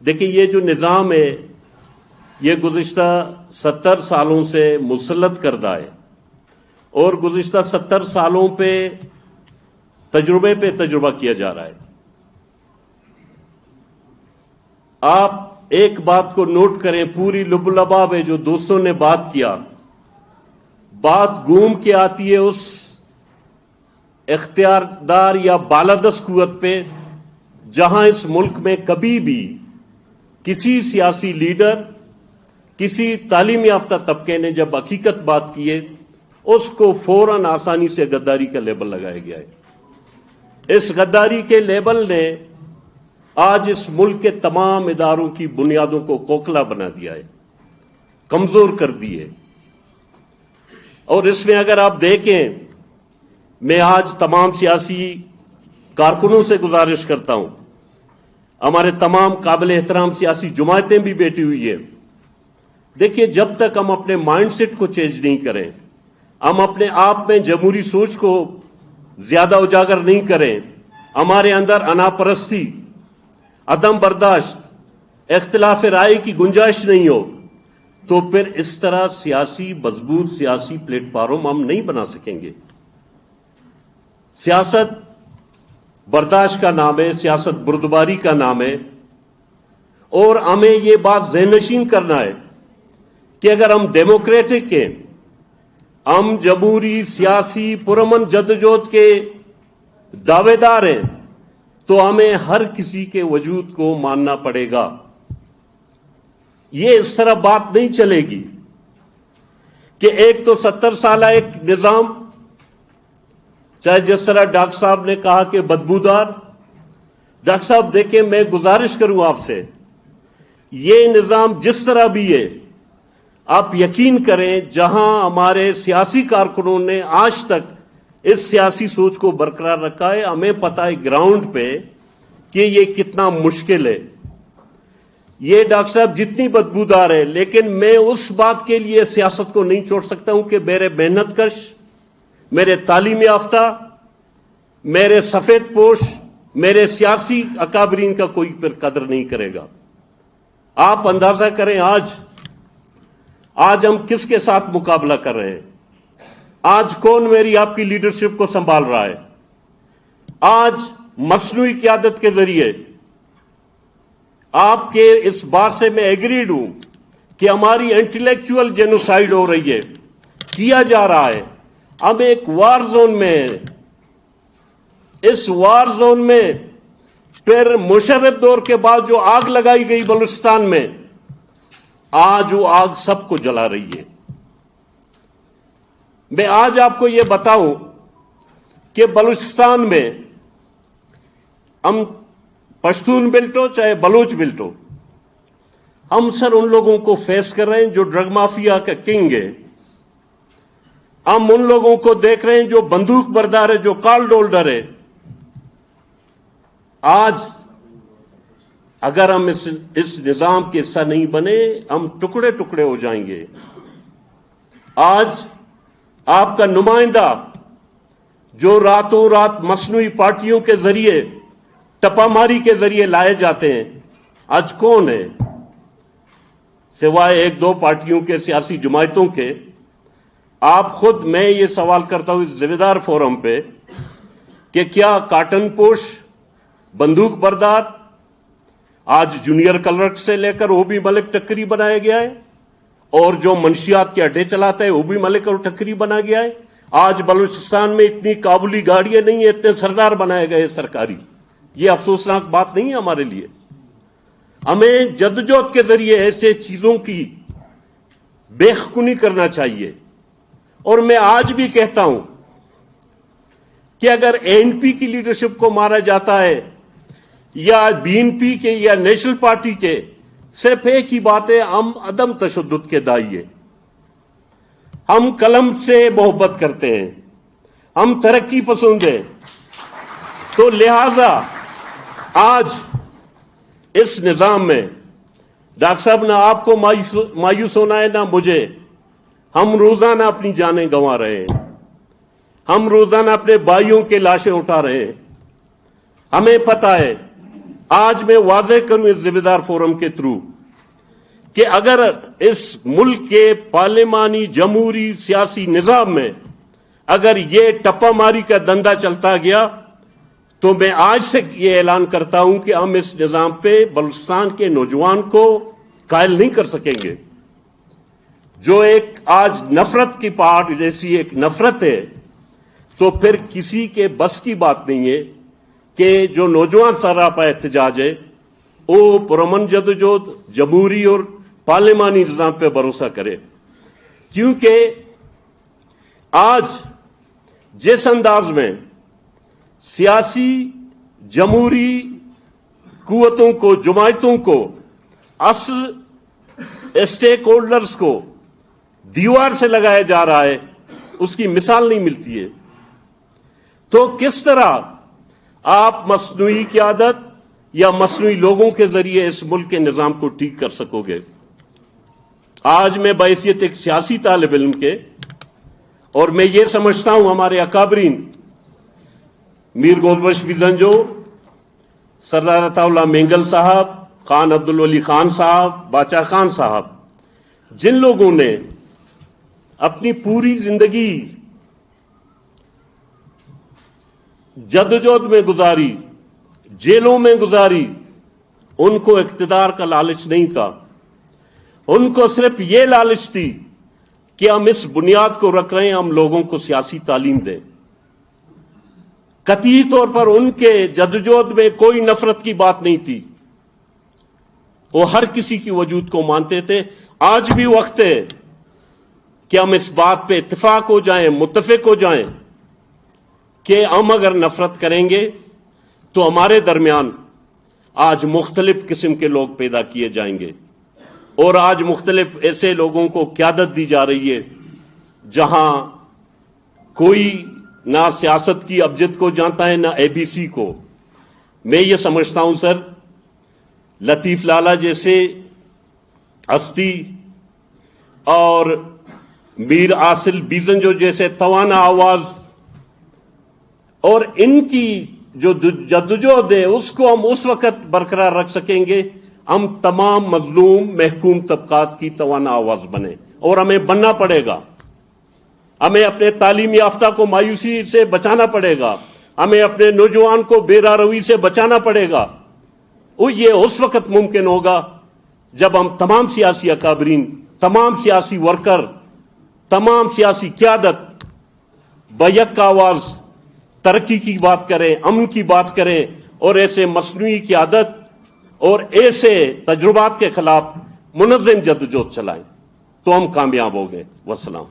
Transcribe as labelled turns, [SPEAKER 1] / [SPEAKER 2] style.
[SPEAKER 1] دیکھیں یہ جو نظام ہے یہ گزشتہ 70 سالوں سے مسلط کردہ ہے اور گزشتہ 70 سالوں پہ تجربہ کیا جا رہا ہے. آپ ایک بات کو نوٹ کریں، پوری لب و لباب ہے جو دوستوں نے بات کیا، بات گھوم کے آتی ہے اس اختیاردار یا بالادست قوت پہ جہاں اس ملک میں کبھی بھی کسی سیاسی لیڈر، کسی تعلیم یافتہ طبقے نے جب حقیقت بات کی ہے اس کو فوراً آسانی سے غداری کا لیبل لگایا گیا ہے. اس غداری کے لیبل نے آج اس ملک کے تمام اداروں کی بنیادوں کو کھوکھلا بنا دیا ہے، کمزور کر دی ہے. اور اس میں اگر آپ دیکھیں، میں آج تمام سیاسی کارکنوں سے گزارش کرتا ہوں، ہمارے تمام قابل احترام سیاسی جماعتیں بھی بیٹھی ہوئی ہیں. دیکھیے جب تک ہم اپنے مائنڈ سیٹ کو چینج نہیں کریں، ہم اپنے آپ میں جمہوری سوچ کو زیادہ اجاگر نہیں کریں، ہمارے اندر انا پرستی، عدم برداشت، اختلاف رائے کی گنجائش نہیں ہو، تو پھر اس طرح مضبوط سیاسی پلیٹ فارم ہم نہیں بنا سکیں گے. سیاست برداشت کا نام ہے، سیاست بردباری کا نام ہے، اور ہمیں یہ بات ذہن نشین کرنا ہے کہ اگر ہم ڈیموکریٹک ہیں، ہم جمہوری سیاسی پرامن جدوجہد کے دعوے دار ہیں، تو ہمیں ہر کسی کے وجود کو ماننا پڑے گا. یہ اس طرح بات نہیں چلے گی کہ ایک تو 70 سالہ ایک نظام، چاہے جس طرح ڈاکٹر صاحب نے کہا کہ بدبودار. ڈاکٹر صاحب دیکھیں، میں گزارش کروں آپ سے، یہ نظام جس طرح بھی ہے، آپ یقین کریں جہاں ہمارے سیاسی کارکنوں نے آج تک اس سیاسی سوچ کو برقرار رکھا ہے، ہمیں پتہ ہے گراؤنڈ پہ کہ یہ کتنا مشکل ہے. یہ ڈاکٹر صاحب جتنی بدبودار ہے، لیکن میں اس بات کے لیے سیاست کو نہیں چھوڑ سکتا ہوں کہ میرے محنت کش، میرے تعلیم یافتہ، میرے سفید پوش، میرے سیاسی اکابرین کا کوئی پھر قدر نہیں کرے گا. آپ اندازہ کریں آج ہم کس کے ساتھ مقابلہ کر رہے ہیں، آج کون میری آپ کی لیڈرشپ کو سنبھال رہا ہے. آج مصنوعی قیادت کے ذریعے آپ کے اس بات سے میں ایگریڈ ہوں کہ ہماری انٹلیکچوئل جینوسائیڈ ہو رہی ہے، کیا جا رہا ہے. ہم ایک وار زون میں ہیں. اس وار زون میں پھر مشرف دور کے بعد جو آگ لگائی گئی بلوچستان میں، آج وہ آگ سب کو جلا رہی ہے. میں آج آپ کو یہ بتاؤں کہ بلوچستان میں ہم پشتون بیلٹ ہو چاہے بلوچ بیلٹ ہو، ہم سر ان لوگوں کو فیس کر رہے ہیں جو ڈرگ مافیا کا کنگ ہے. ہم ان لوگوں کو دیکھ رہے ہیں جو بندوق بردار ہے، جو کارڈ ہولڈر ہے. آج اگر ہم اس نظام کے حصہ نہیں بنے، ہم ٹکڑے ٹکڑے ہو جائیں گے. آج آپ کا نمائندہ جو راتوں رات مصنوعی پارٹیوں کے ذریعے، ٹپا ماری کے ذریعے لائے جاتے ہیں، آج کون ہے سوائے ایک دو پارٹیوں کے، سیاسی جماعتوں کے. آپ خود، میں یہ سوال کرتا ہوں اس ذمہ دار فورم پہ کہ کیا کاٹن پوش، بندوق بردار، آج جونیئر کلرک سے لے کر وہ بھی ملک ٹکری بنایا گیا ہے، اور جو منشیات کے اڈے چلاتا ہے وہ بھی ملک اور ٹکری بنا گیا ہے. آج بلوچستان میں اتنی کابلی گاڑیاں نہیں ہیں، اتنے سردار بنائے گئے سرکاری. یہ افسوسناک بات نہیں ہے ہمارے لیے. ہمیں جدوجہد کے ذریعے ایسے چیزوں کی بے خونی کرنا چاہیے. اور میں آج بھی کہتا ہوں کہ اگر ANP کی لیڈرشپ کو مارا جاتا ہے یا BNP کے یا نیشنل پارٹی کے، صرف ایک ہی بات ہے، ہم عدم تشدد کے داعی ہیں. ہم قلم سے محبت کرتے ہیں، ہم ترقی پسند ہیں. تو لہذا آج اس نظام میں ڈاکٹر صاحب نہ آپ کو مایوس ہونا ہے نہ مجھے. ہم روزانہ اپنی جانیں گنوا رہے ہیں، ہم روزانہ اپنے بھائیوں کے لاشیں اٹھا رہے ہیں. ہمیں پتہ ہے آج میں واضح کروں اس ذمہ دار فورم کے تھرو کہ اگر اس ملک کے پارلیمانی جمہوری سیاسی نظام میں اگر یہ ٹپا ماری کا دندہ چلتا گیا تو میں آج سے یہ اعلان کرتا ہوں کہ ہم اس نظام پہ بلوچستان کے نوجوان کو قائل نہیں کر سکیں گے. جو ایک آج نفرت کی پہاڑ جیسی ایک نفرت ہے تو پھر کسی کے بس کی بات نہیں ہے کہ جو نوجوان سراپا احتجاج ہے وہ پرامن جدوجہد جمہوری اور پارلیمانی نظام پہ بھروسہ کرے. کیونکہ آج جس انداز میں سیاسی جمہوری قوتوں کو جماعتوں کو اصل اسٹیک ہولڈرز کو دیوار سے لگایا جا رہا ہے اس کی مثال نہیں ملتی ہے. تو کس طرح آپ مصنوعی قیادت یا مصنوعی لوگوں کے ذریعے اس ملک کے نظام کو ٹھیک کر سکو گے؟ آج میں بحیثیت ایک سیاسی طالب علم کے اور میں یہ سمجھتا ہوں ہمارے اکابرین میر گولبخش بیزنجو، سردار عطا اللہ مینگل صاحب، خان عبدالولی خان صاحب، باچا خان صاحب، جن لوگوں نے اپنی پوری زندگی جدوجہد میں گزاری، جیلوں میں گزاری، ان کو اقتدار کا لالچ نہیں تھا. ان کو صرف یہ لالچ تھی کہ ہم اس بنیاد کو رکھ رہے ہیں ہم لوگوں کو سیاسی تعلیم دیں. قطعی طور پر ان کے جدوجہد میں کوئی نفرت کی بات نہیں تھی. وہ ہر کسی کی وجود کو مانتے تھے. آج بھی وقت ہے کہ ہم اس بات پہ اتفاق ہو جائیں، متفق ہو جائیں کہ ہم اگر نفرت کریں گے تو ہمارے درمیان آج مختلف قسم کے لوگ پیدا کیے جائیں گے. اور آج مختلف ایسے لوگوں کو قیادت دی جا رہی ہے جہاں کوئی نہ سیاست کی ابجد کو جانتا ہے نہ اے بی سی کو. میں یہ سمجھتا ہوں سر، لطیف لالہ جیسے ہستی اور میر عاصل بیزنجو جیسے توانا آواز اور ان کی جو جدوجہد ہے اس کو ہم اس وقت برقرار رکھ سکیں گے ہم تمام مظلوم محکوم طبقات کی توانا آواز بنے. اور ہمیں بننا پڑے گا. ہمیں اپنے تعلیم یافتہ کو مایوسی سے بچانا پڑے گا. ہمیں اپنے نوجوان کو بے راروی سے بچانا پڑے گا. یہ اس وقت ممکن ہوگا جب ہم تمام سیاسی اکابرین، تمام سیاسی ورکر، تمام سیاسی قیادت بیک آواز ترقی کی بات کریں، امن کی بات کریں اور ایسے مصنوعی قیادت اور ایسے تجربات کے خلاف منظم جدوجہد چلائیں تو ہم کامیاب ہو گئے. والسلام.